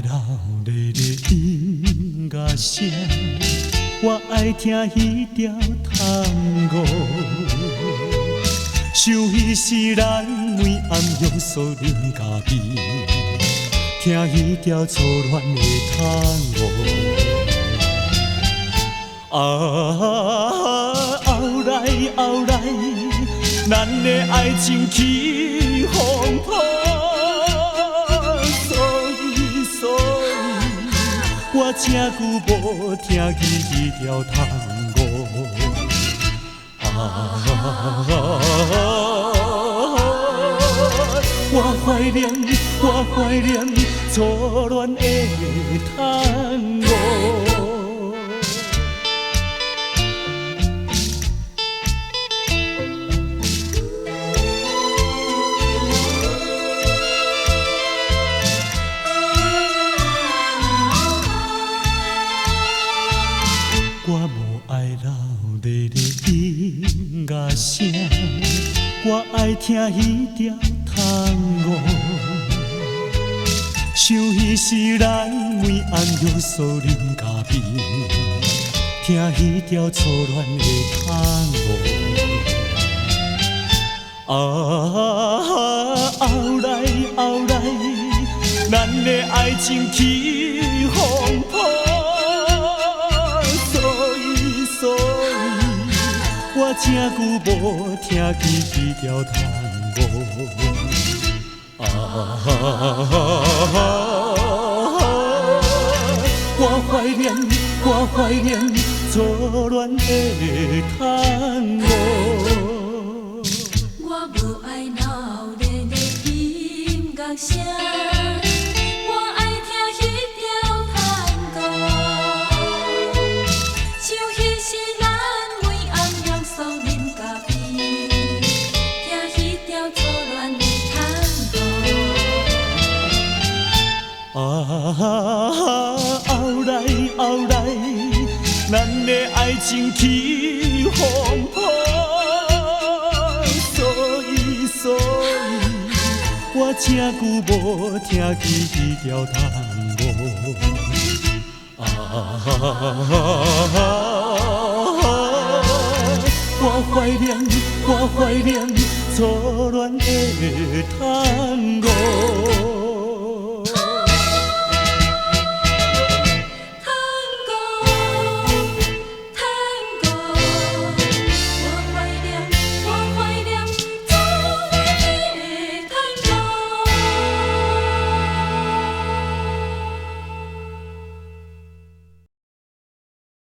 老咧咧音乐声，我爱听迄条探戈。想彼时咱每暗用锁啉咖啡，听迄条初恋的探戈。后来，咱的爱情起风波。我真久无听见迄条探戈，我怀念初恋的探戈。我无爱老咧咧音乐声，我爱听迄条探戈。想彼时咱每暗约锁啉咖啡，听迄条初恋的探戈。后来，咱的爱情起风波。我真久无听见迄条探戈，我怀念初恋的探戈。我无爱闹咧咧音乐声。后来，咱的爱情起风波，所以，我真久无听见迄条探戈。我怀念初恋的探戈。